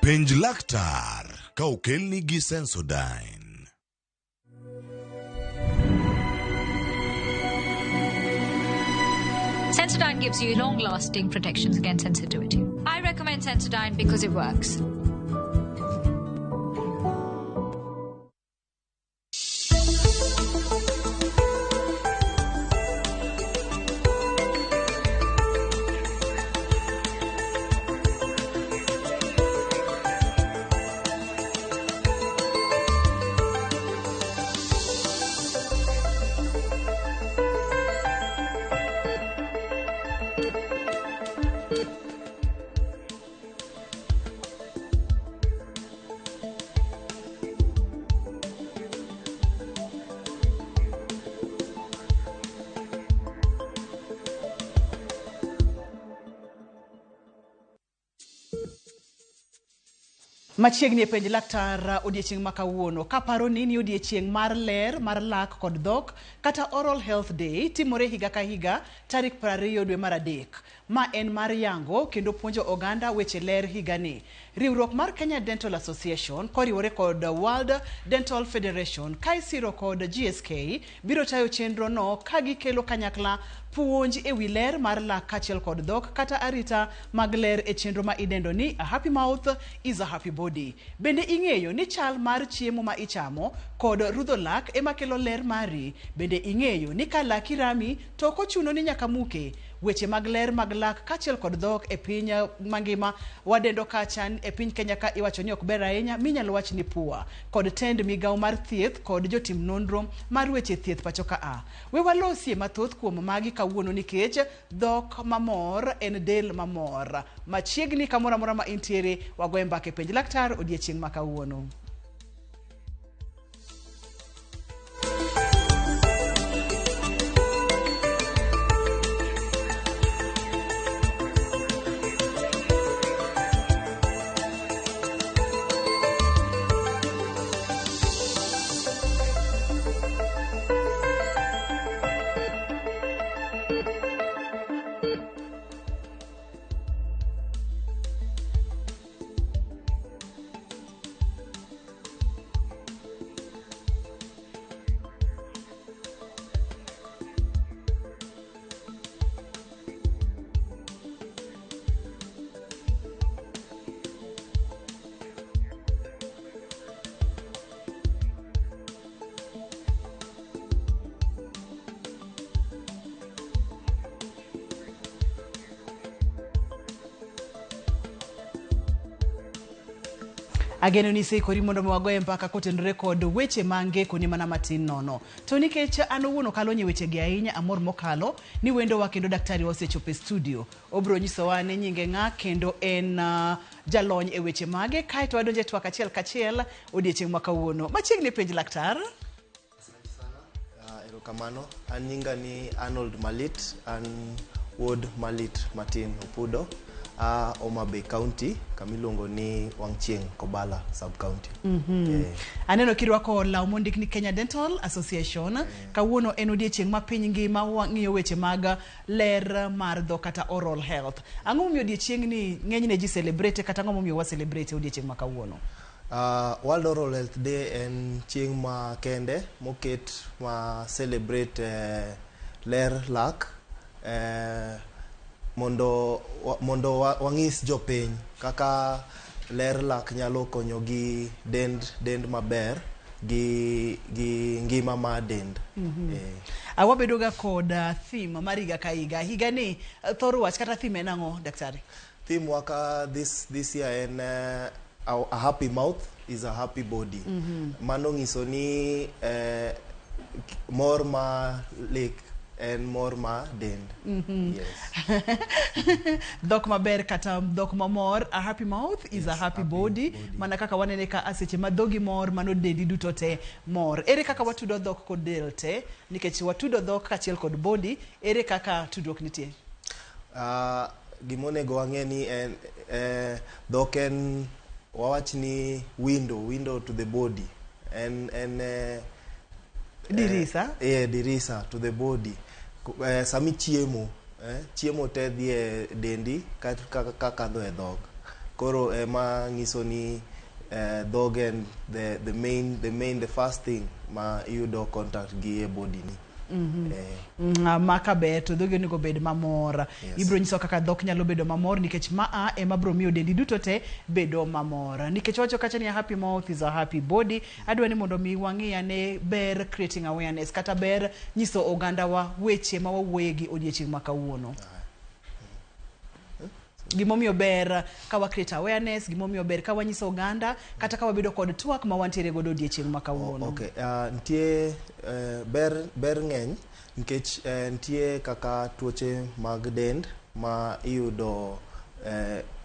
Penj laktar ka okelni gi Sensodyne. Sensodyne gives you long-lasting protections against sensitivity. I recommend Sensodyne because it works. Machiegni penj laktar odiechieng' makawuono kaparo ni odiechieng' mar ler mar lak kod dhok kata Oral Health Day timore higa ka higa tarik 20 dwe mar adek. Ma en mar yango kendo puonjo oganda weche ler higa ni. Riwruok mar Kenya Dental Association koriwore kod World Dental Federation kaisiro kod GSK biro tayo chenro no ka gikelo kanyakla puonj ewi ler mar lak kachiel kod dhok kata arita mag ler e chenro ma idendo ni a happy mouth is a happy body. Bende ing'eyo ni chal mar chiemo ma ichamo kod rudho lak ema kelo ler mari. Bende ing'eyo ni ka laki rami to ok ochuno ni nyaka muke. Weche mag ler mag lak kachiel kod dhok e piny mangima wadendo kachan e piny Kenya ka iwacho ni ok ber ahinya minyalo wach ni pua kod tend migawo mar thieth kod jotim nonro mar weche thieth pacho ka a. We walosie mathoth kuom magi kawuono nikech dhok mamor en del mamor. Machiegni kamoro amora ma intiere wagoye mbaka penj laktar odiechieng' ma kawuono. Ageno ni seikori mondo mwagoye mpaka kotenore kod weche mange koni mana matin nono. To nikech an owuono kalo nye weche gi ahinya amor mokalo ni wendo wa kendo daktari osechopo e studio. Obro nyiso wa ne nyinge ng'a kendo en jalony e weche mage kae to wadonje twak achiel kachiel odiechieng' ma kawuono. Machiegni penj laktar. Asante sana. Erokamano. An nyinga ni Arnold Malit, an Ward Malit Martin Opudo. Homa Bay County kamilongo ni Wangchieng Kobala Sub County. Aneno kirwako law mondik ni Kenya Dental Association kawuono en odiechieng' ma piny ngima wang'iyo weche mag ler mar dhok kata oral health. Ang'o momiyo odiechieng' ni ng'enyne ji celebrate kata ang'o momiyo wa celebrate odiechieng' ma kawuono? World Oral Health Day en chieng' ma kende moket ma celebrate ler lak mondo wang'is jopiny kaka ler lak nyalo konyo gi dend maber gi ngima ma dend. Wabedo ga kod theme mar higa ka higa. Higa ni thoro wach kata theme en ang'o daktari? Theme waka this year en a happy mouth is a happy body. Mano ng'iso ni mor ma lek en mor ma dend. Yes. Dhok maber kata dhok mamor, a happy mouth is a happy body. Mana kaka wanene ka aseche ma dhogi mor mano dendi duto te mor. Ere kaka watudo dhok kod del te nikech watudo dhok kachiel kod body, ere kaka tudruok nitie? Gimonego wang'e ni en dhok en wawach ni window to the body. En dirisa? Dirisa to the body. Sami chiemo te dhi e dendi kaka kadho e dhok. koro ema ngiso ni dhog en the first thing ma yudo contact gi e body ni. Maka ber to dhogi onego bed mamor. Ibro nyiso kaka dhok nyalo bedo mamor nikech maa ema bro miyo dendi duto te bedo mamor. Nikech wacho kacha ni a happy mouth is a happy body. Adwa ni mondo mi wang'iya ne ber creating awareness kata ber nyiso oganda wa weche ma wawuoye gi odiochieng' ma kawuono. Gimomiyo ber ka wa create awareness, gimomiyo ber ka wanyiso oganda kata ka wabedo kod twak ma wantiere godo odiochieng' ma kawuono. Okay, ntie ber ng'eny nikech ntie kaka tuoche mag dend ma iyudo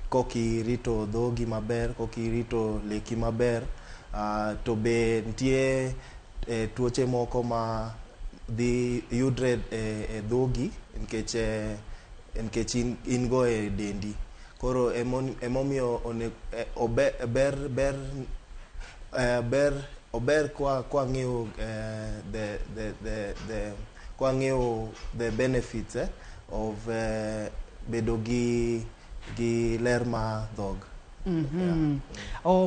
kokirito dhogi maber, kokirito leki maber, to be ntie tuoche moko ma dhi yudre e dhogi nikech in go e dendi. Koro emomiyo ober kwa ng'eyo the benefits of bedo gi ler ma dhog.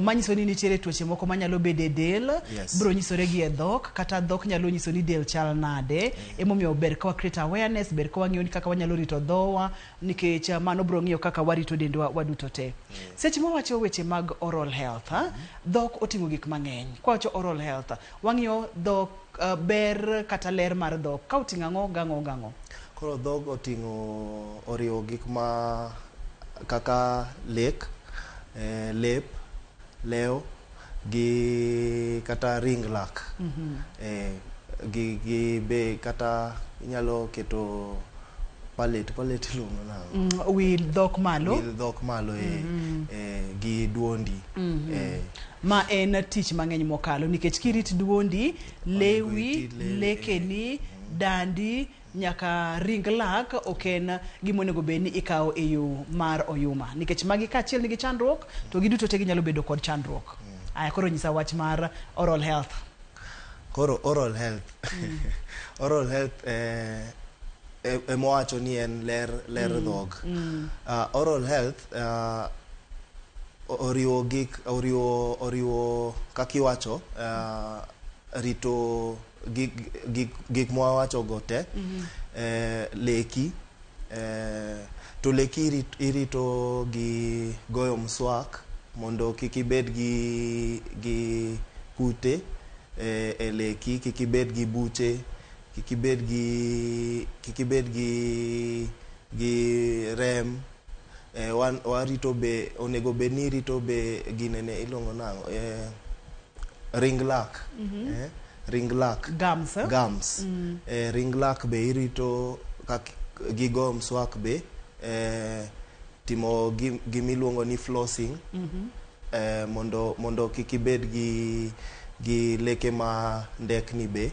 Manyiso ni nitiere tuoche moko manyalo bede del, bro nyisore gi e dhok kata dhok nyalo nyiso ni del chal nade. Emomiyo ber ka wa create awareness, ber ka wang'iyo ni kaka wanyalo rito dhowa nikech mano bro ng'iyo kaka warito dendwa waduto te. Seche ma wacho weche mag oral health, dhok oting'o gik mang'eny. Kwa wacho oral health, wang'iyo dhok ber kata ler mar dhok ka oting'o ang'o gang'o. Koro dhog oriwo gik ma kaka lek, lep, leo gi kata ring lak. Gi be kata inyalo keto palette luongo nango. Wil dhok malo gi duondi. Ma en tich mang'eny mokalo nikech kirit duondi, lewi, lekeni, dandi nyaka ring lak oken gimonego bed ni ikawo e yo mar oyuma nikech magi kachiel nigi chandruok to giduto te ginyalo bedo kod chandruok. Koro nyisa wach mar oral health. Koro oral health oral health emowacho ni en ler dhog. Oral health oriwo kakiwacho rito gik mwawacho gote, leki, to leki irito gi goyo mswak mondo kikibed gi kute e leki, kikibed gi buche, kikibed gi rem. Warito be onego be ni rito be ginene ilongo nango ring lak. Ring lak, gums. Ring lak be irito gi go mswak be, timo gimiluongo ni flossing, mondo kikibed gi leke ma ndekni be.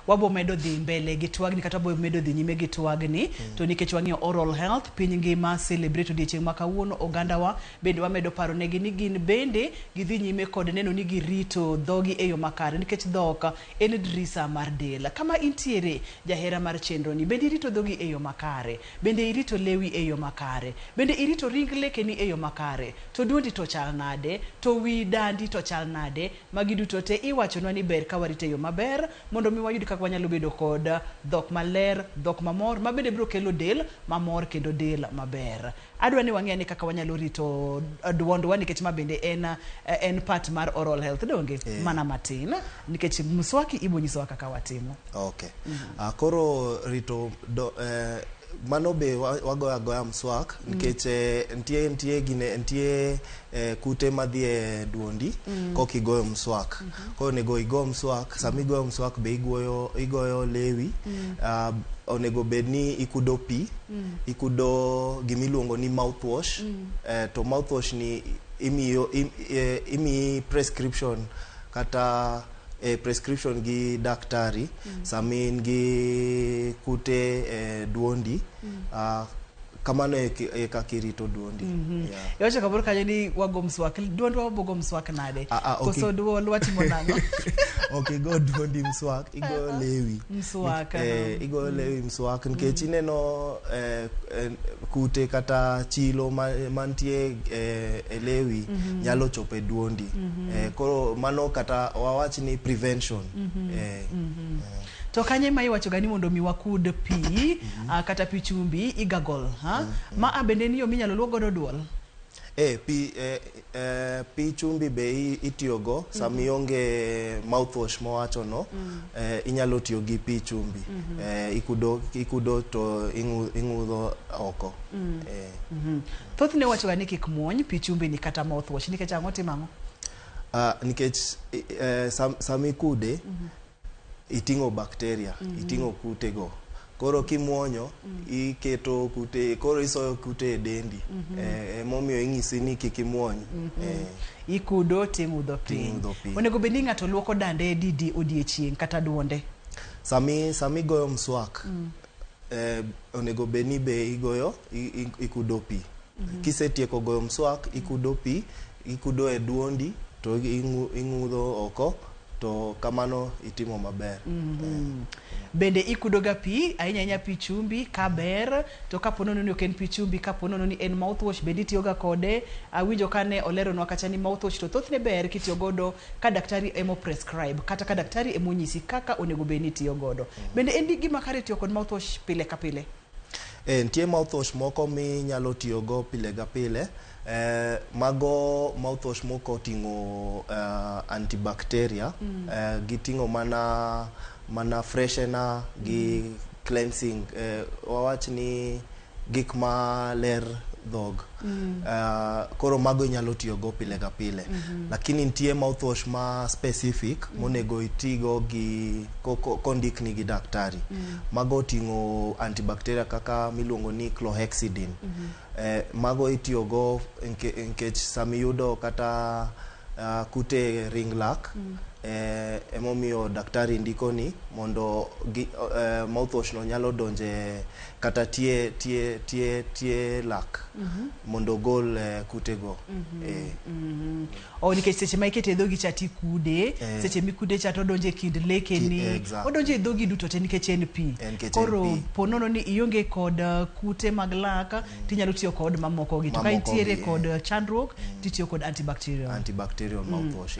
Wabo medo dhi mbele gi twagni kata wabo medo dhi nyime gi twagni to nikech wang'iyo oral health piny ngima celebrate odiochieng' ma kawuono oganda wa bende wamedo paro negi ni gin bende gidhi nyime kod neno ni girito dhogi e yo makare nikech dhok en drisa mar del. Kama intiere jahera mar chenro ni bende irito dhogi e yo makare, bende irito lewi e yo makare, bende irito ring lekeni e yo makare, to duondi to chal nade, to wi dandi to chal nade. Magi duto te iwachonwa ni ber ka warito e yo maber mondo mi wayud kaka wanyalo bedo kod dhok maler, dhok mamor ma bende biro kelo del mamor kendo del maber. Adwa ni wang'e ni kaka wanyalo rito duondwa nikech ma bende en part mar oral health donge mana matin nikech mswaki ibo nyisowa kaka watimo. Okay. Koro rito mano be wagoya mswak nikech ntie kute madhi e duondi kokigoyo mswak. Koro nego igo mswak, sami goyo mswak be igoyo lewi, onego bed ni ikudo pi, ikudo gimiluongo ni mouthwash. To mouthwash ni imi prescription kata prescription gi daktari samin gi kute duondi, kamano e kakirito duondi. Yoche kabur kaje ni wago mswak, duondo wabogo mswak nade? Koso duo watimo nango? Okay, go duondi mswak, igo lewi. Mswak. Igo lewi mswak, nikech ineno kute kata chilo mantie elewi nyalo chope duondi. Koro mano kata wawach ni prevention. To kanye ma iwacho gani mondo mi wakud pi kata pi chumbi igagol ma abende ni yo minyalo luogo godo duol. Pi chumbi be itiyogo sami onge mouthwash mowacho no, inyalo tiyo gi pi chumbi. Ikudo to ing'udho oko. Thothne wacho gani kik muony pi chumbi ni kata mouthwash nikech ang'o timango? Nikech sami kude iting'o bacteria, iting'o kute go. Koro kimuonyo iketo kute, koro isoyo kute e dendi. Momiyo ing'isi ni kik imuony. Ikudo ting'udho pi. Onego bed ni ng'ato luoko dande didi odiechieng' kata duonde? Sami goyo mswak, onego bed ni be igoyo ikudo pi. Kisetieko goyo mswak ikudo pi, ikudo e duondi to ing'udho oko. To kamano itimo maber. Bende ikudoga pi, ahinya pi chumbi kaber, to kaponono ni oken pi chumbi, kaponono ni en mouthwash bende itiyoga kode. Awinjo kane oleronwa kacha ni mouthwash to thothne ber kitiyo godo ka daktari emo prescribe kata ka daktari emo nyisi kaka onego bed ni tiyo godo. Bende en gima kare tiyo kod mouthwash pile ka pile? Nitie mouthwash moko minyalo tiyo go pile ga pile. Mago mouthwash moko ting'o antibacterial, giting'o mana freshener gi cleansing, wawach ni gik ma ler dhog. Koro mago inyalo tiyo go pile ga pile. Lakini nitie mouthwash ma specific monego itigo gi kondikni gi daktari. Mago ting'o antibacterial kaka miluongo ni chlorhexidine. Mago itiyo go nkech sami yudo kata kute ring lak. Emomiyo daktari ndiko ni mondo mouthwash no nyalo donje kata tie lak mondo gol kute go. Nikech seche ma ikete dhogi cha tikude, seche mikude cha to donje kind lekeni, odonje dhogi duto te nikech en pi. Koro ponono ni ionge kod kute mag lak, tinyalo tiyo kod mamoko gi. To ka intiere kod chandruok, titiyo kod antibacterial mouthwash.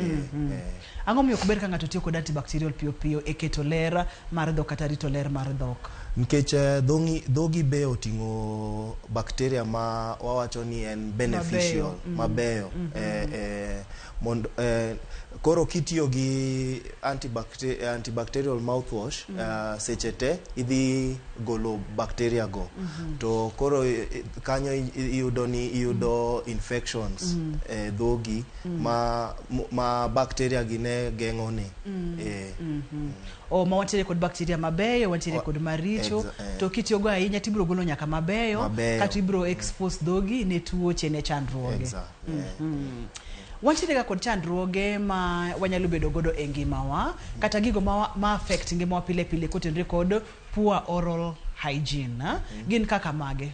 Ang'o miyo ber ka ng'ato tiyo kod antibacterial piyo e keto ler mar dhok kata rito ler mar dhok? Nikech dhogi be oting'o bacteria ma wawacho ni en beneficial, mabeyo. Koro kitiyo gi antibacterial mouthwash, seche te idhi golo bacteria go. To koro kanyo iyudo infections dhogi ma bacteria gi ne geng'one. Ma wantiere kod bacteria mabeyo, wantiere kod maricho, to kitiyo go ahinya tibiro golo nyaka mabeyo, kata ibiro expose dhogi ne tuoche ne chandruoge. Wantiere kod chandruoge ma wanyalo bedo godo e ngimawa, kata gigo ma affect ngimawa pile pile kotenre kod poor oral hygiene. Gin kaka mage?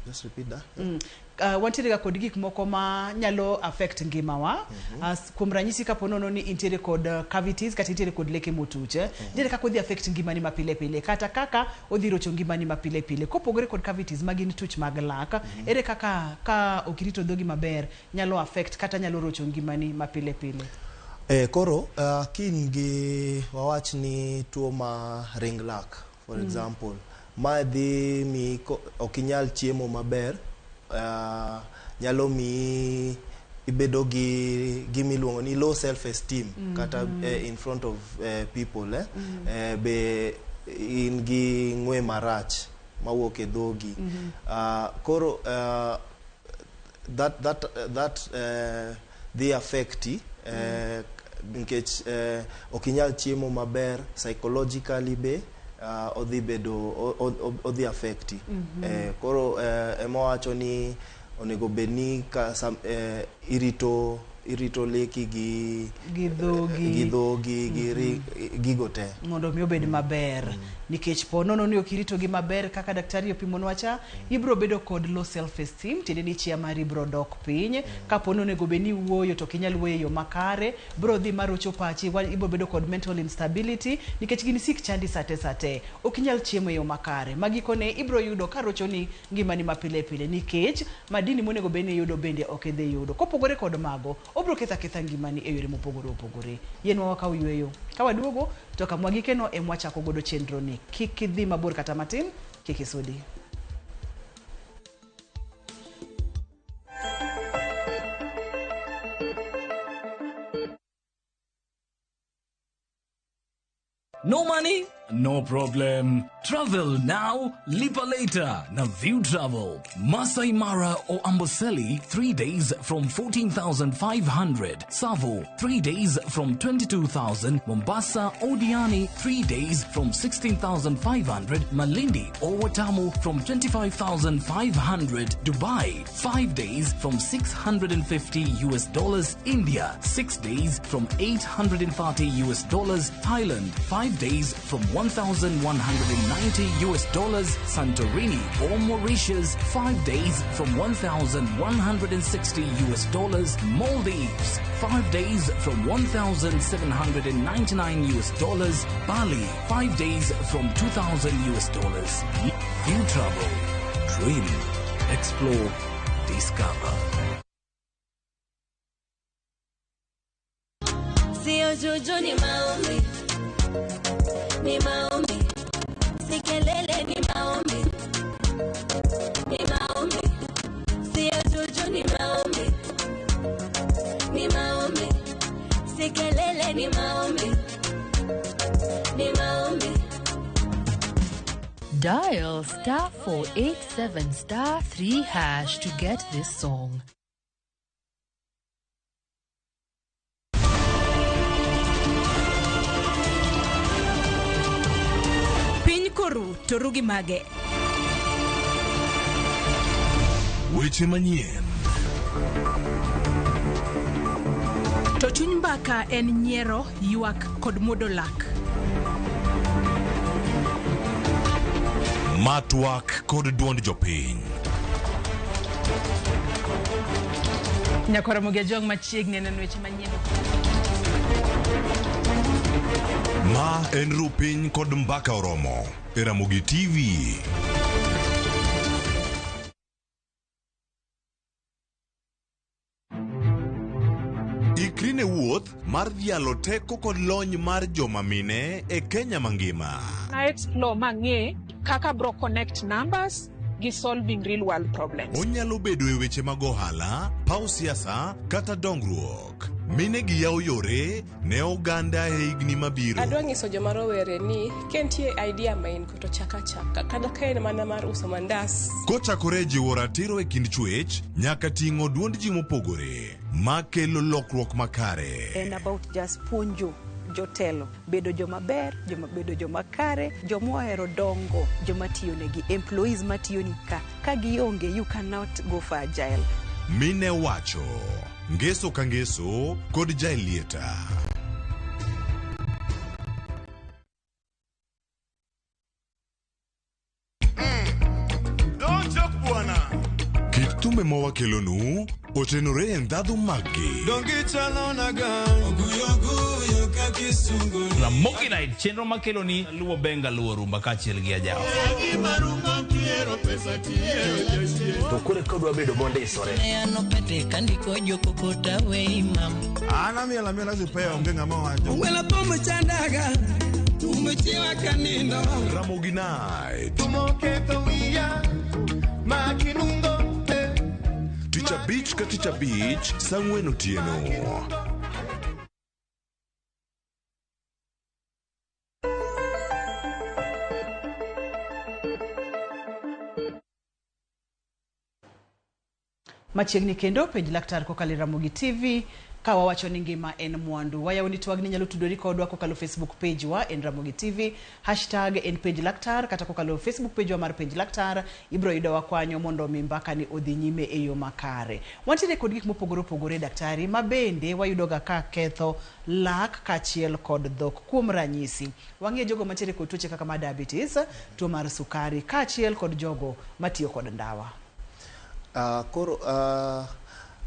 Just repeat that. Wantiere kod gik moko ma nyalo affect ngimawa. Kuom ranyisi kaponono ni intiere kod cavities kata intiere kod leke motuche, dire kaka odhi affect ngimani ma pile pile, kata kaka odhi rocho ngimani ma pile pile. Kopogore kod cavities magin tuch mag lak, ere kaka ka okirito dhogi maber nyalo affect kata nyalo rocho ngimani ma pile pile? Koro kin gi wawach ni tuo ma ring lak, for example, ma dhi mi okinyal chiemo maber, nyalo mi ibedo gi gimiluongo ni low self esteem kata in front of people, be in gi ng'we marach mawuok e dhogi. Koro that the affecti nkech okinyal chiemo maber, psychologically be odhi affecti. Koro emo wacho ni onego bed ni irito irito leki gi dhogi gigo te mondo mi obed maber nikech po nono ni okirito gi maber kaka daktari opimonwa cha ibro bedo kod low self esteem tiende ni chia mari bro dok piny kapo nono nego beni wuoyo to kinyal wuoyo yo makare bro dhi marocho pachi ibro bedo kod mental instability nikech gini sik chandi sate okinyal chiemo yo makare magikone ibro yudo karocho ni ngimani mapile pile nikech madini monego beni yudo bende okidhi yudo kopogore kod mago obro ketha ngimani e yore mopogore yenwa wakaw yweyo kawaduogo to kamwagikeno emwachako godo chenro ni kik idhi mabor kata matin kik isudi. No money? No problem. Travel now, lipa later. Na View Travel. Masai Mara or Amboseli, 3 days from 14,500. Savo, 3 days from 22,000. Mombasa or Diani, 3 days from 16,500. Malindi or Watamu from 25,500. Dubai, 5 days from $650. India, 6 days from $840. Thailand, 5 days from $1,190. Santorini or Mauritius, 5 days from $1,160. Maldives, 5 days from $1,799. Bali, 5 days from $2,000. View Travel. Dream. Explore. Discover. Sio juju ni maombi. Ni maombi, sikelele ni maombi. Ni maombi, sio juju ni maombi. Ni maombi, sikelele ni maombi. Ni maombi. Dial *487*3# to get this song. Koru to rugi mage. Weche manyien. To chuny mbaka en nyiero, ywak kod muodo lak. Matwak kod duond jopiny. Nyakora Ramogi jong machiegni neno weche manyien. Ma en rupiny kod mbaka oromo e Ramogi TV. Ikrine wuoth mar dhialo teko kod lony mar joma mine e Kenya mangima. Na explore mang'e kaka bro connect numbers gi solving real world problems. Onyalo bedo e weche mag ohala, paw siasa kata dongruok. Mine gi yaw yore ne oganda e higni mabiro. Adwa nyiso joma rowere ni kentie idea main koto chaka kada kaen mana mar uso mandas. Kochakore jiwo ratiro e kind chwech nyaka ting'o duond ji mopogore makelo lokruok makare. And about just punjo jotelo bedo joma ber, bedo joma kare, joma ohero dongo, joma tiyo negi, employees matiyo ni ka gionge, you cannot go for agile. Mine wacho ngeso ka ngeso kod jailieta. Don't joke bwana. Kit thumbe mawakelonu otenore e ndhadhu maggi. Ramogi Night, chenro makeloni luwo benga luwo rumba kachiel gi ajawa. To kure kodwa bedo monde isore. Ano pete kandiko joko kota we imam. Ana miela zipea onge ng'ama wacho. Wela pomo chandaga. Tumechewa kanino. Ramogi Night. Tumoketo wiya. Makinungo. Ticha Beach ka Ticha Beach sang'wen otieno. Machiegni kendo penj laktar kokalo Ramogi TV ka wawacho ni ngima en mwandu. Wayawni twag ni nyalo tudori kodwa kokalo Facebook page wa en RamogiTV hashtag en page laktar kata kokalo Facebook page wa mar page laktar ibro yudo wakwanyo mondo mimbaka ni odhi nyime e yo makare. Wantiere kod gik mopogore opogore daktari mabende wayudoga ka ketho lak kachiel kod dhok. Kuom ranyisi wang'e jogo mantiere kod tuoche kaka ma diabetes, tuo mar sukari kachiel kod jogo matiyo kod ndawa.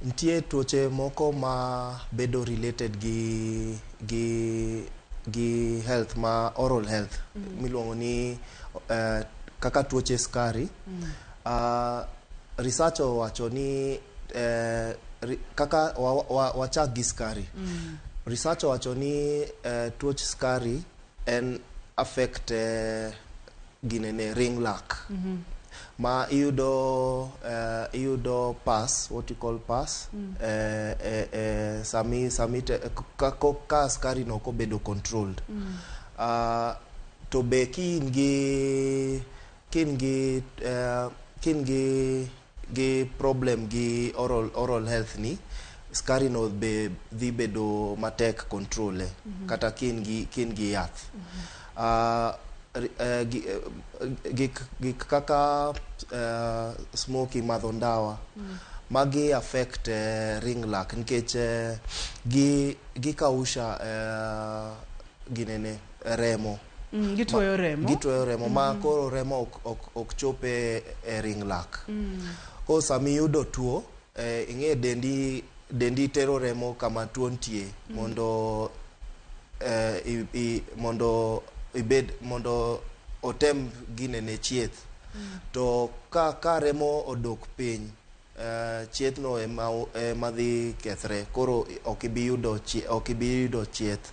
Ntie tuoche moko ma bedo related gi health ma oral health miluongo ni kaka tuoche skari. Research wacho ni kaka wachak gi skari. Research wacho ni tuoche skari en affect ginene ring lac. Ma iyudo pass, what you call pass, ka skari no ko bedo controlled. To be kin gi problem gi oral health ni, skari no be dhi bedo matek control kata kin gi yath. Gik kaka smoking, madho ndawa magi affect ring lac nikech gikausha ginene remo. Gitwoyo remo ma koro remo ok chope e ring lac. Ko sami yudo tuo ing'e dendi tero remo kama tuo ntie mondo otem ginene chieth. To ka remo odok piny, chieth no ema dhi kethre, koro ok ibi yudo chieth.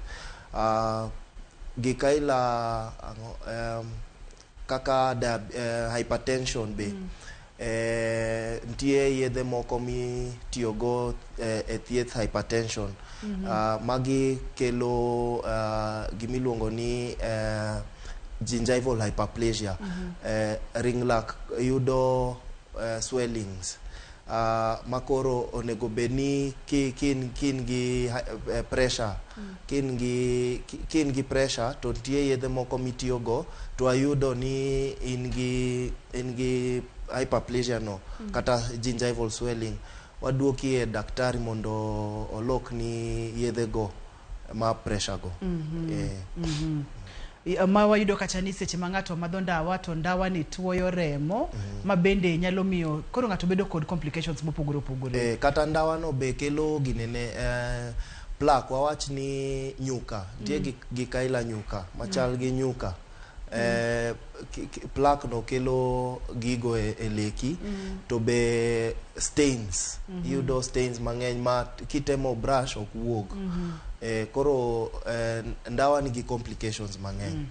Gikaila kaka hypertension be ntie yedhe moko mitiyogo e thieth hypertension. Magi kelo gimiluongo ni gingival hyperplasia. Ring lac yudo swellings. Makoro onego bedni kin gi pressure, kin gi pressure to ntie yedhe moko mitiyogo to ayudo ni in gi hyperplasia no kata gingival swelling. Waduoki e daktari mondo olok ni yedhe go ma pressure go. Ma wayudo kacha ni seche ma ng'ato madho ndawa to ndawa ni tuoyo remo ma bende nyalo miyo koro ng'ato bedo kod complications mopogore opogore. Kata ndawa no be kelo ginene plaque, wawach ni nyuka. Ntie gikaila nyuka machal gi nyuka. Plaque no kelo gigo e leki. To be stains, yudo stains mang'eny ma kitemo brush ok wuog. Koro ndawa nigi complications mang'eny.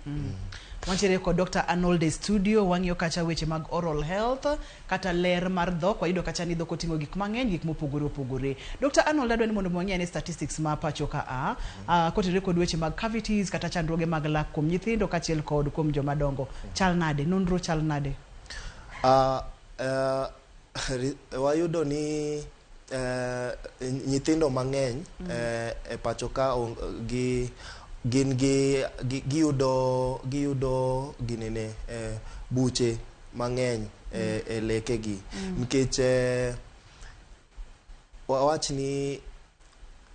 Wantiere kod Dr. Arnold e studio, wang'iyo kacha weche mag oral health kata ler mar dhok. Wayudo kacha ni dhok oting'o gik mang'eny, gik mopogore opogore. Dr. Arnold adwa ni mondo mwang'e ne statistics ma pacho ka kotenore kod weche mag cavities kata chandruoge mag lak kuom nyithindo kachiel kod kuom joma dongo. Chal nade? Nonro chal nade? Wayudo ni nyithindo mang'eny e pacho ka giyudo ginene buche mang'eny e lekegi nikech wawach ni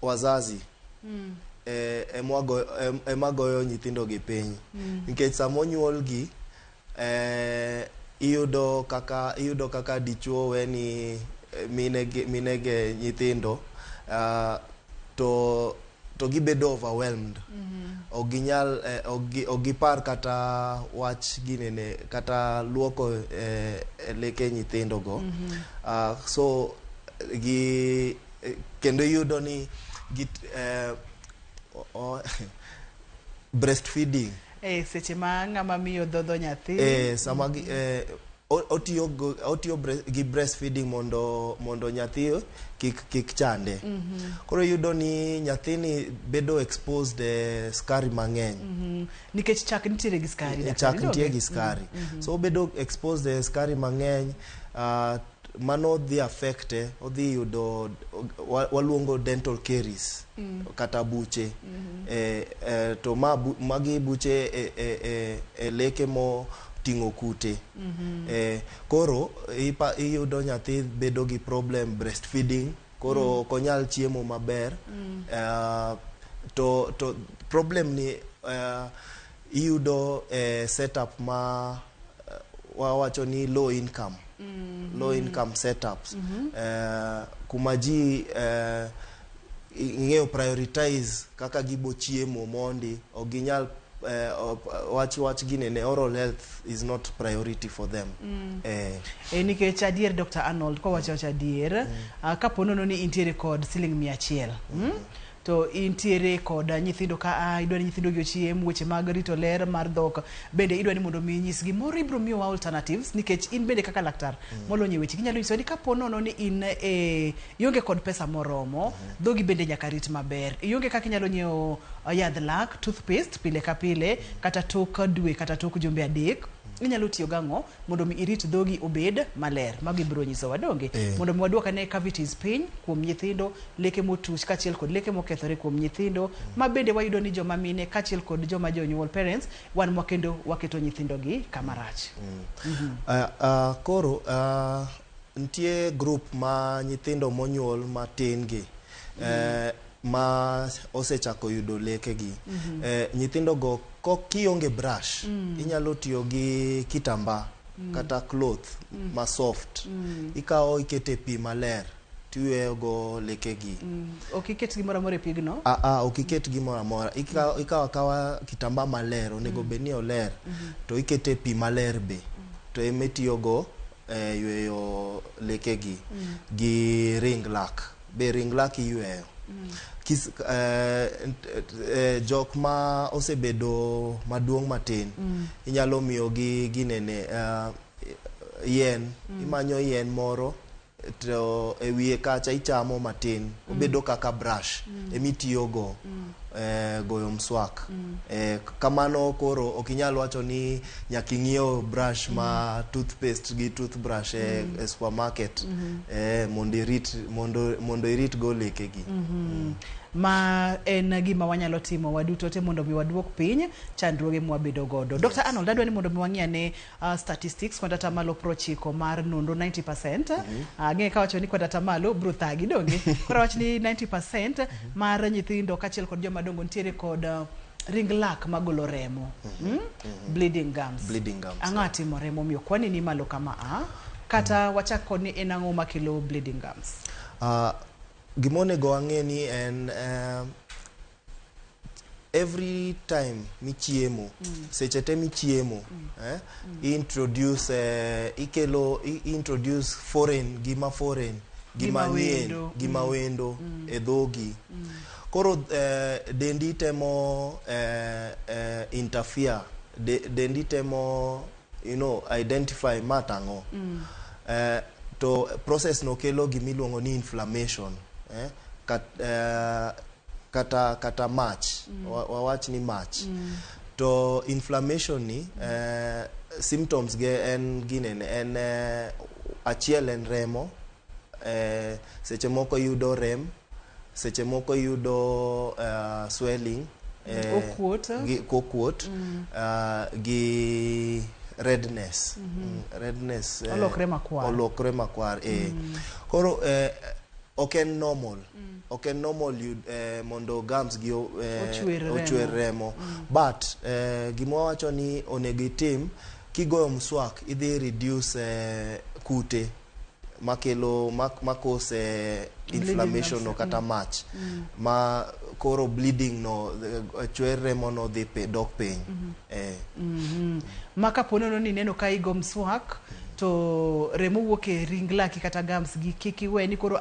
wazazi emagoyo nyithindo gi piny nikech samonyuol gi iyudo kaka dichuo weni minege nyithindo to gibedo overwhelmed. Ogipar kata wach ginene kata luoko leke nyithindo go. So kendo yudo ni breastfeeding. Seche ma ng'ama miyo dhodho nyathi. Sama otiyo gi breastfeeding mondo nyathi kik chande. Koro yudo ni nyathini bedo exposed skari mang'eny. Nikech chak nitiere gi skari. Chak nitiere gi skari. So bedo exposed skari mang'eny. mano dhi affecte odhi yudo waluongo dental caries kata buche to magi buche e leke mo tingo kute koro iyudo nyathi bedo gi problem breastfeeding koro konyal chiemo maber to problem ni iyudo setup ma wawacho ni low income setups kuma ji ing'eyo prioritize kaka gibo chiemo mondi oginyal wach ginene oral health is not priority for them nikech adier Dr. Arnold ko wacho adier kaponono ni intiere kod siling 100 to intiere kod nyithindo ka idwani nyithindo gi ochiem weche mag rito ler mar dhok bende idwani mondo mi nyisgi moro ibro miyo alternatives nikech in bende kaka laktar molonye weche ginyalo nyiso ni kaponono ni in ionge kod pesa moromo dhogi bende nyaka rit maber ionge kaka inyalo nyiewo yadh lak toothpaste pile ka pile kata tok dwe kata tok jumbe adek inyalo tiyo gang'o mondo mi irit dhogi obed maler magi biro nyiso wadonge mondo mi waduoka ne cavities piny kuom nyithindo leke motuch kachiel kod leke mokethore kuom nyithindo ma bende wayudo ni joma mine kachiel kod joma jonyuol parents wan mwakendo waketo nyithindo gi kamarach koro ntie group ma nyithindo monyuol matin gi ma osechako yudo leke gi nyithindo go kionge brush inyalo tiyo gi kitamba kata cloth ma soft ikawo ikete pi maler tiweyo go leke gi okiket gimoro amora e pigno okiket gimoro amora ikawo akawa kitamba maler onego bedni oler to ikete pi maler be to emetiyo go yweyo leke gi ring lak be ring lak iyweyo jok ma osebedo maduong' matin inyalo miyo gi ginene yen imanyo yen moro to e wiye kacha ichamo matin obedo kaka brush emitiyo go goyo mswak kamano koro okinyal wacho ni nyaka ing'iew brush ma toothpaste gi toothbrush e supermarket mondo irit go leke gi ma en gima wanyalo timo waduto te mondo mi waduok piny chandruoge mwabedo godo. Dr. Arnold, adwani mondo mi wang'iane statistics kwanda tamalo 90 mar nonro 90%. Ng'e ka wacho ni kwanda tamalo bro thagi donge. Kora wacho ni 90% mar nyithindo kachiel kod joma dongo ntiere kod ring lak magolo remo. Bleeding gums. Ang'ati mo remo miyo kwani ni malo kama kata wachako ni enang'o makelo bleeding gums. Gimone go ang'eni en every time michiemo seche te michiemo introduce foreign gima wendo e dhogi koro dendi temo interfere dendi temo identify matang'o to process no kelo gimiluongo ni inflammation kata match wawach ni match to inflammation ni symptoms ge en ginene en achiel en remo seche moko yudo rem seche moko yudo swelling okuot gi redness olokre makwar koro oken normal mondo gums gi ochwer remo but gima wacho ni onego itim kigoyo mswak idhi reduce kute makose inflammation no kata match ma koro bleeding no chwer remo no dhi dok piny maka ponono ni neno ka igo mswak to remo wuok e ring laki kata gums gi kiki we ni koro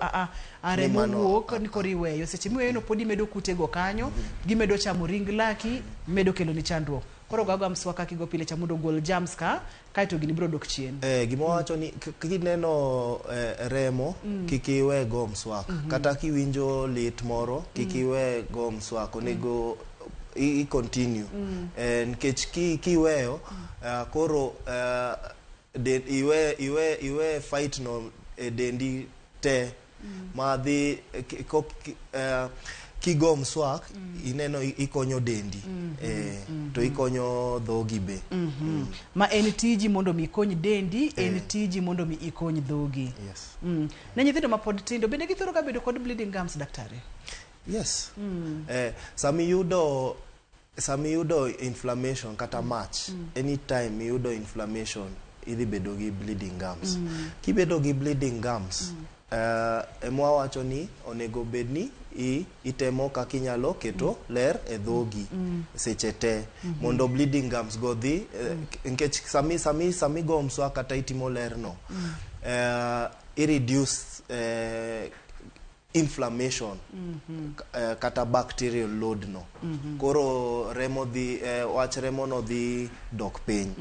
remo wuok ni koro iweyo seche miweyo no podi medo kute go kanyo gimedo chamo ring laki medo kelo ni chandruok koro gaga mswaka kigo pile cha mondo gol germs ka to gini bro dok chien gima wacho ni kineno remo kikiwe go mswak kata kiwinjo lit moro kikiwe go mswak onego i continue nikech kiweyo koro iwe fight no dendi te madhi kigo mswak ineno ikonyo dendi to ikonyo dhogi be ma en tiji mondo mi ikony dendi en tiji mondo mi ikony dhogi. Na nyithindo ma pod tindo bende githoro ga bedo kod bleeding gums, daktari? Yes. Sami yudo inflammation kata match, anytime yudo inflammation idhi bedo gi bleeding gums. Kibedo gi bleeding gums emwa wacho ni onego bedni itemo kaka inyalo keto ler e dhogi seche te mondo bleeding gums go dhi nkech sami go mswak kata itimo ler no i reduce inflammation kata bacterial load no koro remo dhi wach remo no dhi dok piny.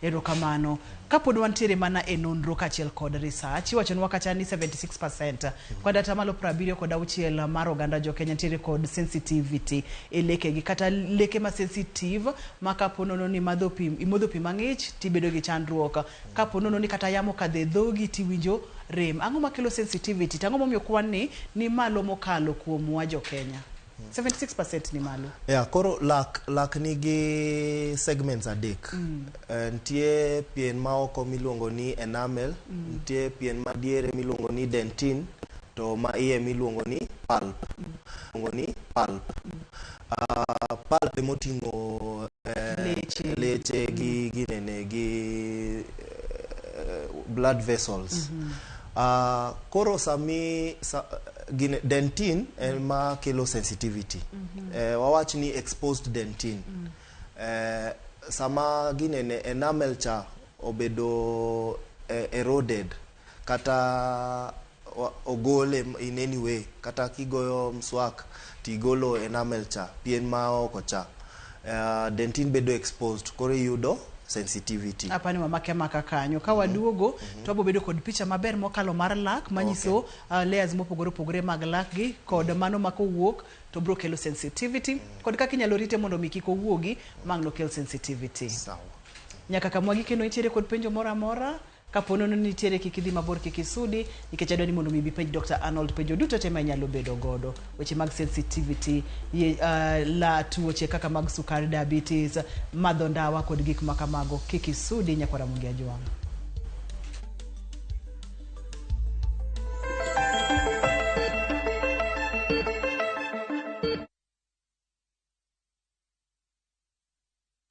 Erokamano. Kapod wantiere mana e nonro kachiel kod research, iwacho nwa kacha ni 76% kod atamalo 76 mar oganda jo Kenya ntiere kod sensitivity e lekegi kata leke ma sensitive ma kaponono ni imodho pi mang'ich tibedo gi chandruok, kaponono ni kata yamo kadhe dhogi tiwinjo rem. Ang'o makelo sensitivity? Tang'o momiyo kwan ni malo mokalo kuom jo Kenya? 76% ni malo. Koro lak nigi segments adek. Ntie pien ma oko miluongo ni enamel, ntie pien ma diere miluongo ni dentin, to ma iye miluongo ni pulp. Pulp emoting'o leche gi blood vessels. Koro dentin ma kelo sensitivity. Wawach ni exposed dentin. Sama enamel cha obedo eroded kata ogole in any way, kata kigoyo mswak tigolo enamel cha, pien ma oko cha, dentin bedo exposed, koro yudo sensitivity. Apani mamake kanyo ka waduogo to abo bedo kod picha maber mokalo mar lak manyiso layers mopogore mag lak gi kod mano makowuok to bro kelo sensitivity kod kaka inyalo rite mondo mi kik owuogi mang no kel sensitivity. Nyaka kamwagi kendo nitiere kod penjo mora kaponono nitiere kikidhi mabor kikisudi nikech adwani mondo mi penj Dr. Arnold penjo duto tema inyalo bedo godo weche mag sensitivity la tuoche kaka mag sukari, diabetes, madho ndawa kod gik makamago kikisudi nyaka Ramogi ajwang.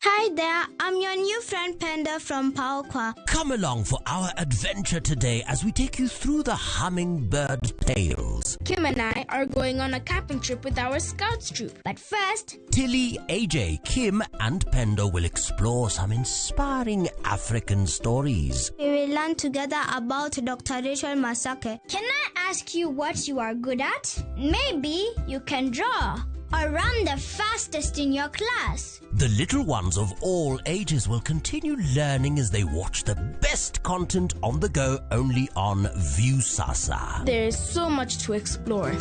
Hi there, I'm your new friend Panda from Paokwa. Come along for our adventure today as we take you through the hummingbird tales. Kim and I are going on a camping trip with our scouts troop. But first, Tilly, AJ, Kim and Penda will explore some inspiring African stories. We will learn together about Dr. Rachel Masake. Can I ask you what you are good at? Maybe you can draw or run the fastest in your class. The little ones of all ages will continue learning as they watch the best content on the go only on Viusasa. There is so much to explore.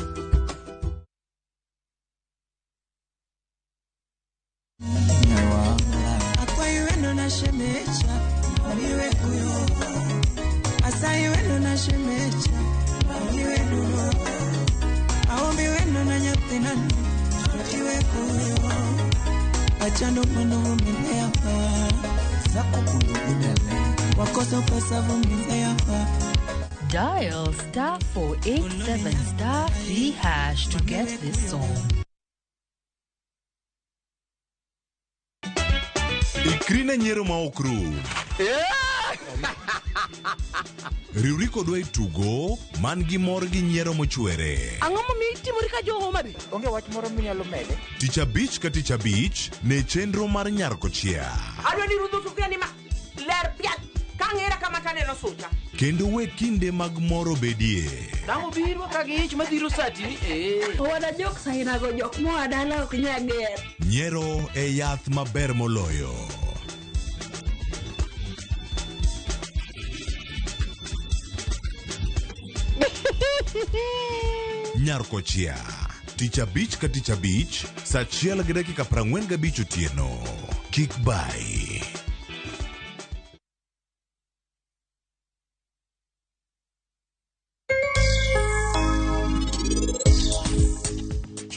Dial *487*3# to get this song. Ikrina nyero ma okru. Riuri kodwa itugo man gi mor gi nyiero mochwere. Ang'o momiyo itimori ka jo Homa Bay? Onge wach moro minyalo mede. Tich abich ka tich abich ne chenro mar Nyarkochia. Adwa ni rudho sufria ni ma ler piat ka ng'era kama taneno sucha. Kendo we kinde mag moro bedie. Dhamo biro ka gi ich madhiro sati ni Wada jok saina go jok moa dala ok nyager. Nyiero e yath maber moloyo. Nyarkochia. Tich abich ka tich abich, saa 1:45 otieno. Kik bai.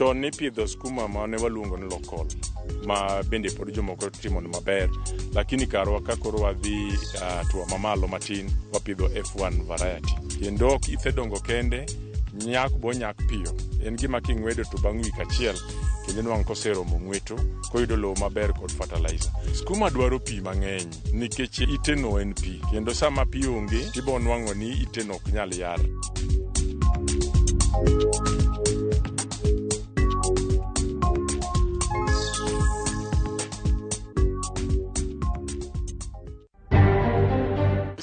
Chon ni pidho skuma ma ne waluongo ni local, ma bende pod jomoko timo maber, lakini karwa ka koro wadhi tuwa mamalo matin, wapidho F1 variety. Kendo ok isedongo kende, nyak bo nyak piyo. En gima king'wedo to bang' wik achiel, kendo nwang' koseromo ng'weto, koyudo lowo maber kod fertilizer. Skuma dwaro pi mang'eny, nikech iteno en pi. Kendo sama pi onge, ibo nwang'o ni iteno ok nyal yar.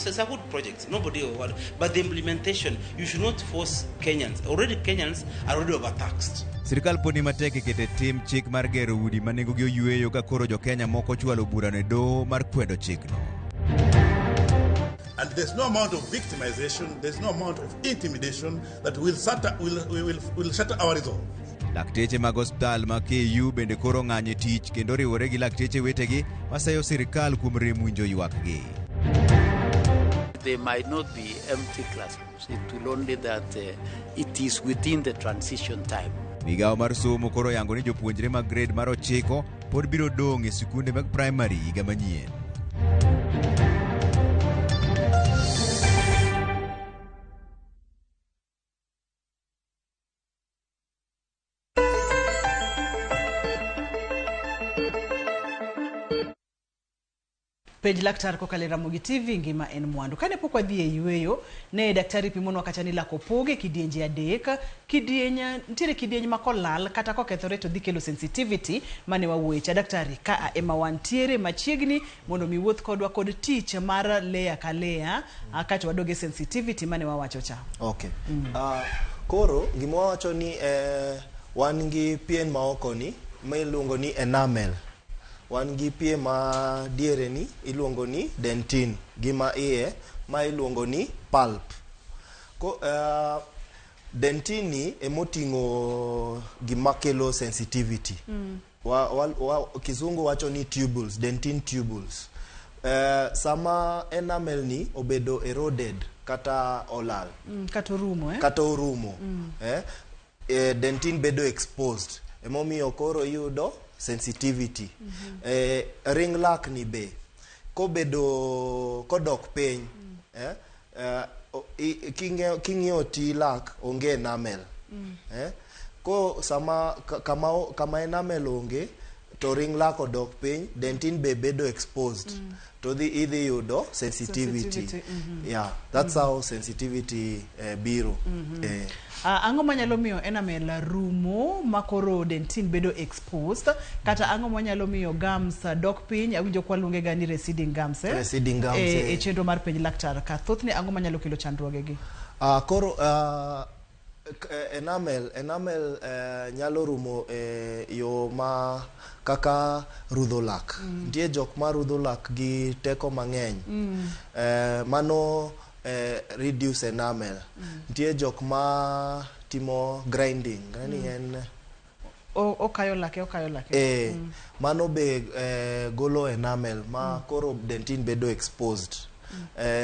It's a good project, nobody will worry. But the implementation, you should not force Kenyans. Already Kenyans are already overtaxed. Sirkal poni matek kete tim chik mar gero udi manengo gi oyueyo ka koro jo Kenya moko chwalo bura ne doho mar kwedo chikno. And there's no amount of victimization, there's no amount of intimidation that will shatter our resolve. Lakteche mag hospital ma KU bende koro ng'anye tich kendo riwore gi lakteche wetegi masayo sirkal kuom rem winjo ywakgi. They might not be empty classrooms. It will only that it is within the transition time. Migao mar somo koro yango ni jopuonjre mag grade mar 9 pod biro dong e sikunde mag primary higa manyien. Page laktar kokale RamogiTV ngima en mwandu. Kane pok wadhi e yueyo, ne daktari pimonwa kacha ni lako poge kidienje adek, ntiere kidienje makolal kata kokethore to dhi kelo sensitivity mane wawuoye. Daktari ka ema wantiere machiegni mondo mi wuoth kodwa kod tich mar layer ka layer kata wadoge sensitivity mane wawacho cha. Okay. Koro gima wawacho ni wan gi pien maoko ni ma iluongo ni enamel. Wan gi pie ma diere ni iluongo ni dentin, gima iye ma iluongo ni pulp. Dentin ni emoting'o gima kelo sensitivity. Kizungu wacho ni tubules, dentin tubules. Sama enamel ni obedo eroded kata olal. Kata orumo. Kata orumo. Dentin bedo exposed. Emomiyo koro yudo sensitivity. Ring lak ni be kobedo kodok piny king'eyo ti lak onge enamel. Ko sama kama enamel onge to ring lak odok piny, dentin be bedo exposed to idhi yudo sensitivity. Yeah, that's how sensitivity biro. Ango manyalo miyo enamel rumo makoro dentin bedo exposed kata ango manyalo miyo gums dok piny awinjo kwa luonge gani receding gums receding gums e chenro mar pej laktar ka thothne ango manyalo kelo chandruoge gi koro enamel nyalo rumo yo ma kaka rudho lak. Nitie jok ma rudho lak gi teko mang'eny. Mano reduce enamel. Nitie jok ma timo grinding. En okayo lake. Mano be golo enamel ma koro dentin bedo exposed.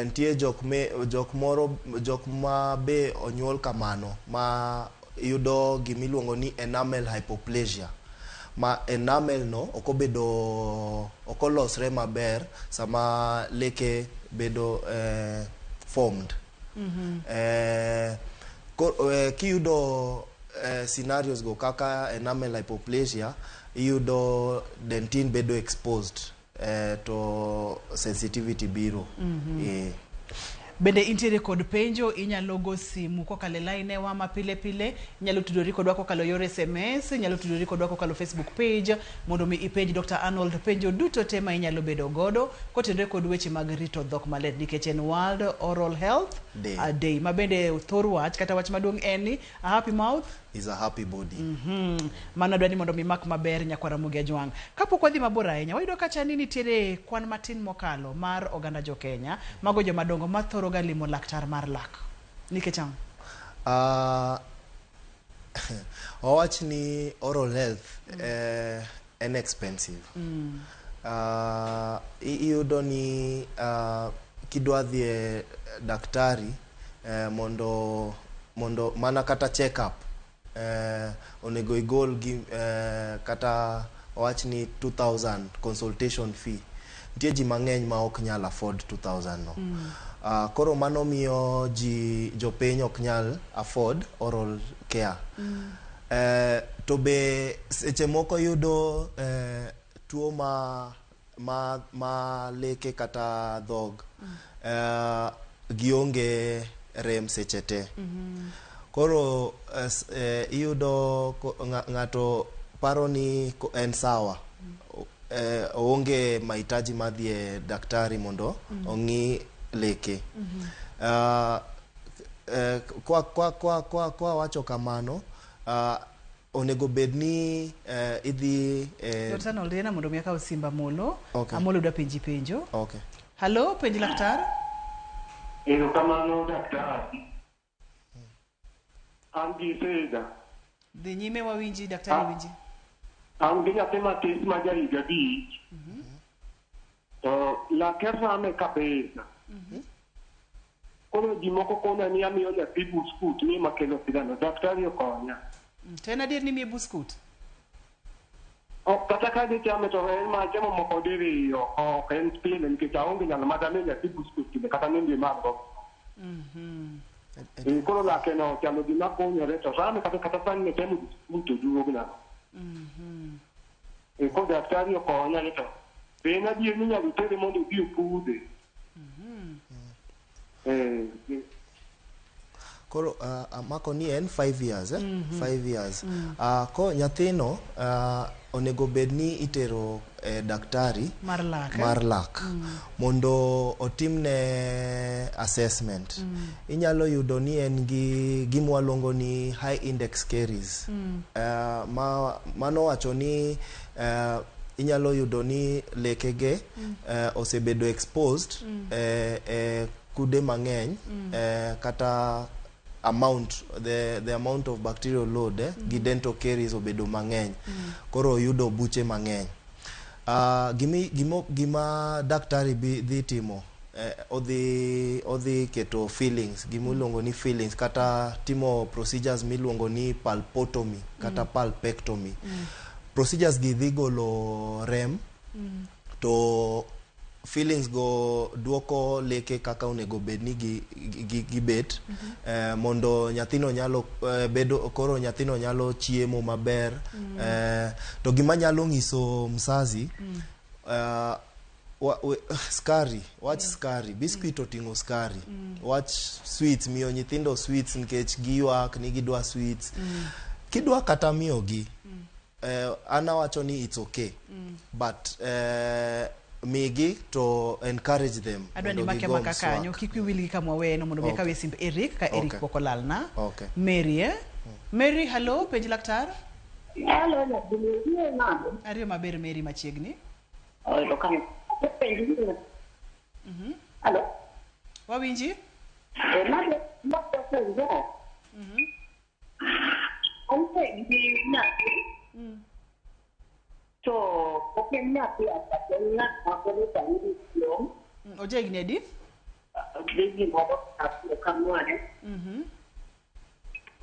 Nitie jok ma be onyuol kamano ma yudo gimiluongo ni enamel hypoplasia. Ma enamel no okolosre maber sama leke bedo formed. Kiyudo scenarios go kaka enamel hypoplasia, iyudo dentin bedo exposed to sensitivity biro. Bende intiere kod penjo inyalo go simu kokalo line wa mapile pile, inyalo tudori kodwa kokalo yor SMS, inyalo tudori kodwa kokalo Facebook page mondo mi ipenj Dr. Arnold penjo duto tema inyalo bedo godo kotenre kod weche mag rito dhok maler nikech en World Oral Health Day. Mabende thor wach kata wach maduong' en ni a happy mouth is a happy body. Mana dwani mondo mi mak maber nyakwara Ramogi Ajwang. Kapok wadhi mabor ahinya, wayudo kacha ni nitiere kwan matin mokalo mar oganda jo Kenya mago joma dongo mathoro ga limo laktar mar lak. Nikech ang? Owach ni oral health inexpensive. Iyudo ni kidwa dhi daktari mondo mana kata check up onego igol gi kata wach ni 2000 consultation fee. Nitie ji mang'eny ma ok nyal afford 2000 no. Koro mano miyo jopiny ok nyal afford oral care. To be seche moko yudo tuo ma leke kata dhog gionge rem seche te. Koro iyudo ng'ato paro ni en sawa, oonge mahitaji madhie daktari mondo ong'i leke. Kwa wacho kamano, onego bedni idhi Dr. Noldena mondo mi akaw simba molo. Okay. Amolo dwa penjo. Okay. Hello, penji laktar. Kamano daktar. An gi sega. Dhi nyime wawinji daktari winji. An gi nyathi matis ma ja higa abich. To lake rame kabisa. Koro ji moko kona ni amiyo nyathi buskut ni makelo sidano. Daktari okonya. To en adier ni miye buskut? Kata ka di chame to en ma chamo moko diri ok en pile nikech aonge nyalo madame nyathi buskut kinde kata nindi mago. Koro lake no chalo gima konyore to rame kata sani ne temo buskut oduogna. Ko daktari okonya ni to en adier ni nyalo tere mondo obi opudhe. Koro mako ni en 5 years 5 years. Ko nyathino onego bedni itero daktari mar lak mondo otimne assessment. Inyalo yudo ni en gi gimwaluongo ni high index caries. Mano wacho ni inyalo yudo ni lekege osebedo exposed kude mang'eny kata the amount of bacterial load gi dental caries obedo mang'eny. Koro yudo buche mang'eny. Gima daktari dhi timo odhi keto fillings, gimuluongo ni fillings kata timo procedures miluongo ni pulpotomy kata pulpectomy. Procedures gi dhi golo rem to fillings go duoko leke kaka onego bedni gibet mondo nyathino nyalo koro nyathino nyalo chiemo maber. To gima nyalo nyiso mzazi skari, wach skari, biscuit oting'o skari. Wach sweets, miyo nyithindo sweets nikech giywak ni gidwa sweets. Kidwa kata miyogi, ana wacho ni it's okay, but migi to encourage them. Adwa ni make maka kanyo kikwi wili kama weno mondo mi kawe simbe Eric ka Eric pokolalna. Mary Mary, hello, penji laktar. Hello, na Ariyo maber Mary machiegni. Lokam. Hello. Wawinji? Na penjo. Onse ni na. So, okay, nyathi akatenya akole tayari sio. Oje gnedi? Bigi modo kamwane.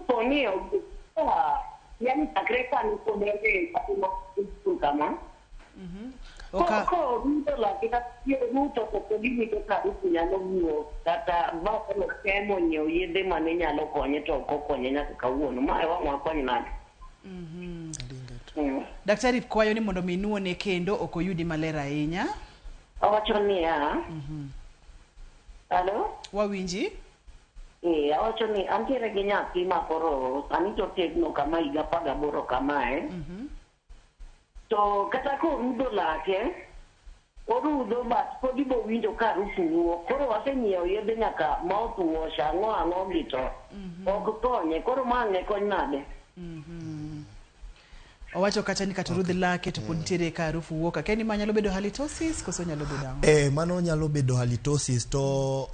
So ni yani takreka ni podere patimo kama. Ko Rito la kita Rito ko dimi to ka Rito nyalo muo kata ba ko kemo nyo yede mane nyalo konye to ko konye nyaka kawuono ma wa konye nade. Daktari kwayo ni mondo minuone kendo ok oyudi maler ahinya. Awacho ni Hello? Wawinji? Awacho ni antiere gi nyathi ma koro sani to tegno kama higa 18 kamae. To kata ko rudo lake, orudo bat podi bo winjo ka rufu wuo. Koro wasenyiewo yedhe nyaka mouthwash ang'o gito. Ok konye, koro mang'e kony nade. Owacho kata ni katurudhi lake to pod nitiere ka harufu wuoka. Keni ma nyalo bedo halitosis koso nyalo bedo ang'o? Mano nyalo bedo halitosis to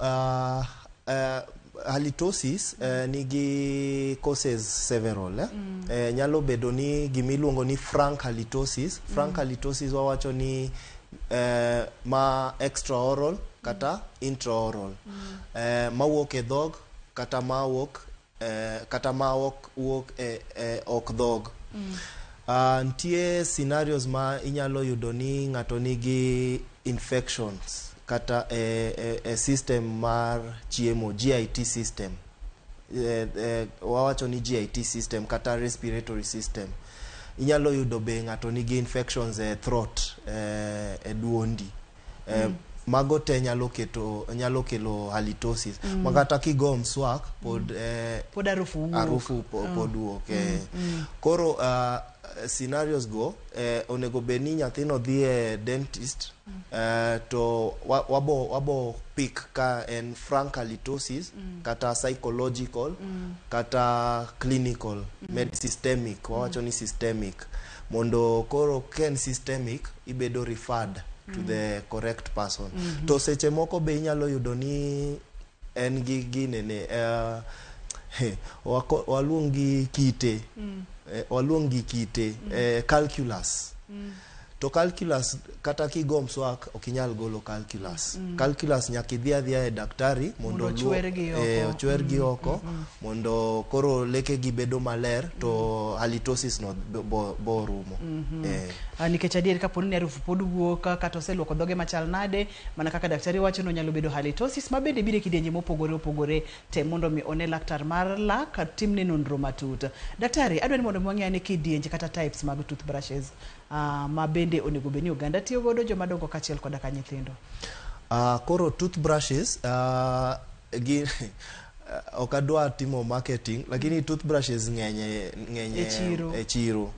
halitosis nigi causes several. Nyalo bedo ni gimiluongo ni frank halitosis. Frank halitosis wawacho ni ma extraoral kata intraoral. Mawuok e dhog kata mawuok kata ma wuok ok dhog. Ntie scenarios ma inyalo yudo ni ng'ato nigi infections kata system mar chiemo, GIT system. Wawacho ni GIT system kata respiratory system. Inyalo yudo be ng'ato nigi infections e throat, e duondi. Mago te nyalo kelo halitosis. Makata kigo mswak pod arufu pod wuok. Koro scenarios go onego be ni nyathino dhi e dentist, to wabo pick ka en frank halitosis kata psychological kata clinical, systemic, wawacho ni systemic. Mondo koro ken systemic ibedo referred to the correct person. To seche moko be inyalo yudo ni en gi ginene, waluongi kite, calculus. To calculus kata kigo mswak okinyal golo calculus. Calculus nyaka idhi adhiya e daktari mondo ochwer gi oko mondo koro leke gi bedo maler to halitosis no bo rumo. Nikech adier kapo ni arufu pod wuok kata oseluoko dhoge machal nade, mana kaka daktari wacho no nyalo bedo halitosis, ma bende bire kidenje mopogore te mondo mi one laktar mar lak timne nonro matut. Daktari, adwani mondo mwang'e ane kidienje kata types mag toothbrushes ma bende onego beni oganda tiyo godo joma dongo kachiel koda ka nyithindo. Koro toothbrushes ok adwa timo marketing, lakini toothbrushes ng'enye e chiro.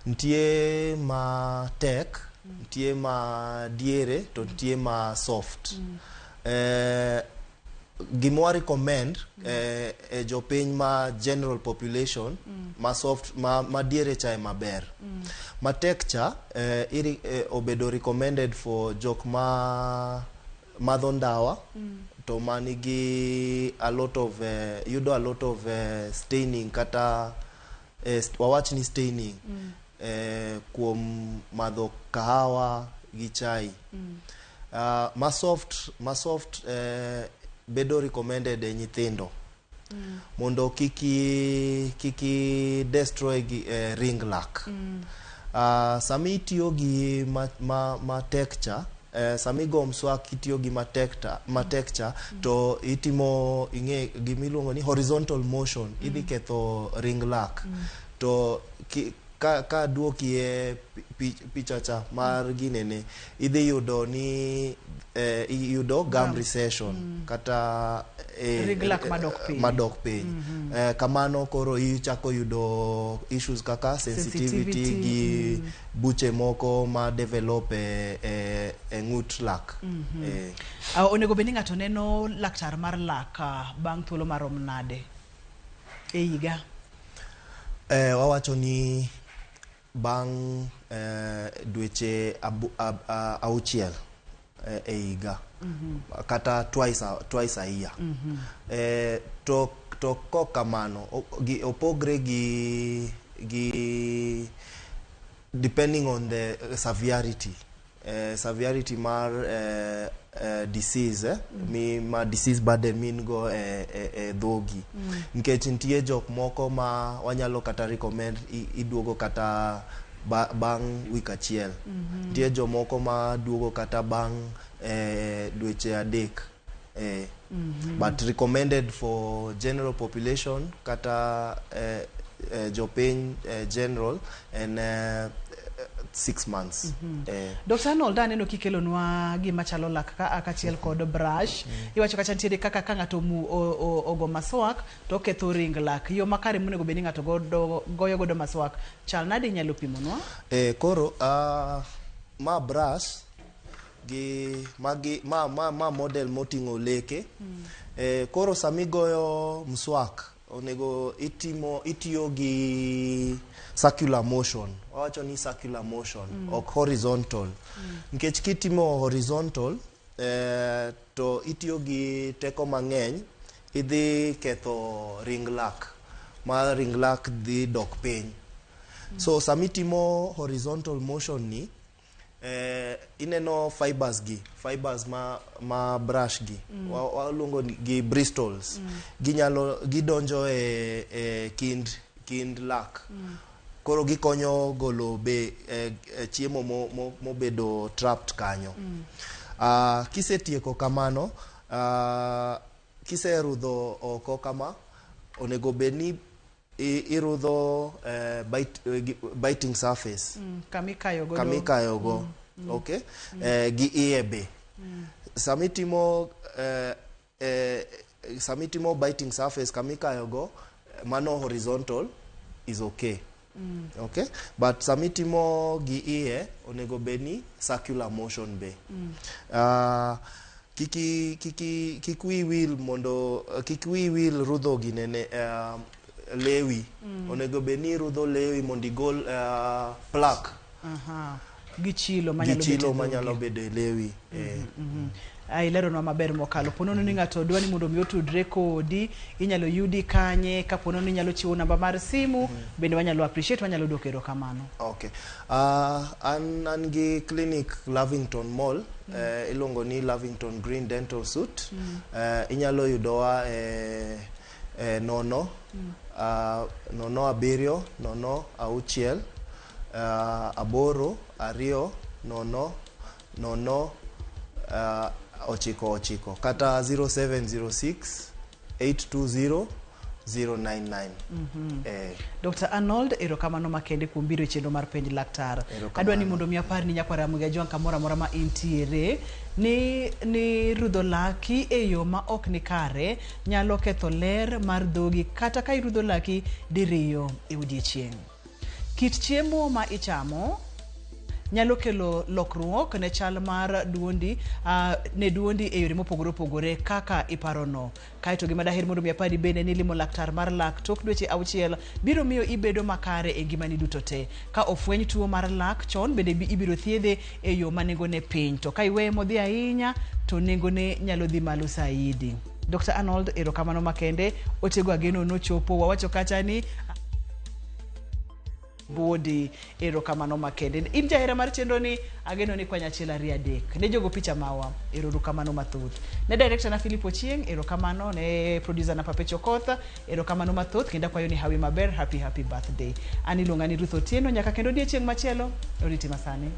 Ntie ma tek, ntie ma diere, to ntie ma soft. Gimwa recommend e jopiny ma general population, ma soft, ma diere cha maber. Ma tek cha obedo recommended for jok ma madho ndawa, to manigi a lot of yudo a lot of staining kata wawach ni staining kuom madho kahawa gi chai. Ma soft bedo recommended e nyithindo mondo kiki destroy ring lack. Sami itiyo gi ma texture, sami go mswak kitiyo gi ma texture, to itimo gimiluongo ni horizontal motion, idhi ketho ring lack. To ka duoki e picha cha mar ginene, idhi yudo ni yudo gum recession kata ring lack madok piny. Kamano koro ichako yudo issues kaka sensitivity gi buche moko ma develop e ng'ut lak. Onego beni ng'ato neno laktar mar lak bang' thuolo marom nade e higa? Wawacho ni bang' dweche auchiel e higa, kata twice a year. To kamano opogre gi depending on the severity mar disease, ma disease burden min go e dhogi. Nikech ntie jok moko ma wanyalo kata recommend iduogo kata bang' week achiel. Ntie jok moko ma duogo kata bang' dweche adek. But recommended for general population kata jopiny general and 6 months. Dr. Arnold, aneno kikelonwa gima chalo lak ka akachiel kod brush. Iwacho kacha ntiere kaka ka ng'ato ogo maswak to ketho ring lak. Yo makare monego beni ng'ato goyo godo maswak, chal nade inyalo pimonwa? Koro ma brush gi ma model moting'o leke. Koro sami goyo mswak onego itiyo gi circular motion. Wawacho ni circular motion, ok horizontal. Nikech kitimo horizontal, to itiyo gi teko mang'eny, idhi ketho ring lack. Ma ring lack dhi dok piny. So samitimo horizontal motion ni, ineno fibers ma brush gi waluongo gi bristols gidonjo e kind lak koro gikonyo golo be chiemo mobedo trapped kanyo. Kisetieko kamano, kiserudho oko kama, onego bedni irudho biting surface kamikayogo okay gi iye be samitimo biting surface kamikayogo mano horizontal is okay. Okay, but samitimo gi iye onego bedni circular motion be. Kikwi will rudho ginene lewi onego bedni rudho lewi mondo igol plaque gichilo manyalo bedo lewi. Ilero no maber mokalo ponono ni ngato dwani mondo mi otudre kodi inyalo yudi kanye ka ponono ni nyalo chiwo namba mar simu bende wanyalo appreciate wanyalo dokero kamano. Okay, an gi clinic Lavington Mall ilongo ni Lavington Green Dental Suit. Inyalo yudowa nono abiriyo nono auchiel aboro ariyo nono ochiko kata 0706 820 099. Dr. Arnold erokamano makende kuom biro chenro mar penj laktar. Adwani mondo mi apar ni nyakwara Ramogi Ajwang kamora mora ma intiere ni rudho laki e yo ma ok ni kare nyalo ketho ler mar dhogi kata ka irudho laki diriyo e odiechieng'. Kit chiemo ma ichamo nyalo kelo lokruok ne chal mar duondi e yore mopogore opogore kaka iparono. Kaito gima daher mondo mi apari bende ni limo laktar mar lak tok dweche 6 biro miyo ibedo makare e ngimani duto te. Ka ofweny tuo mar lak chon bende ibiro thiedhe e yo ma nengone piny, to ka iweye modhi ahinya to nengone nyalo dhi malo saidi. Dr. Arnold erokamano makende otego ageno nochopo wawacho kacha ni body erokamano makende. In jahera mar chenro ni ageno ni kwanya chiel ariyo adek ne jogo picha mawa erokamano mathoth. Ne director na Philip Ochieng erokamano, ne producer na Pape Chokotha erokamano mathoth kenda kwayo ni hawi maber, happy birthday. Ani luonga ni Ruth Otieno nyaka kendo odiechieng' machielo oriti masani.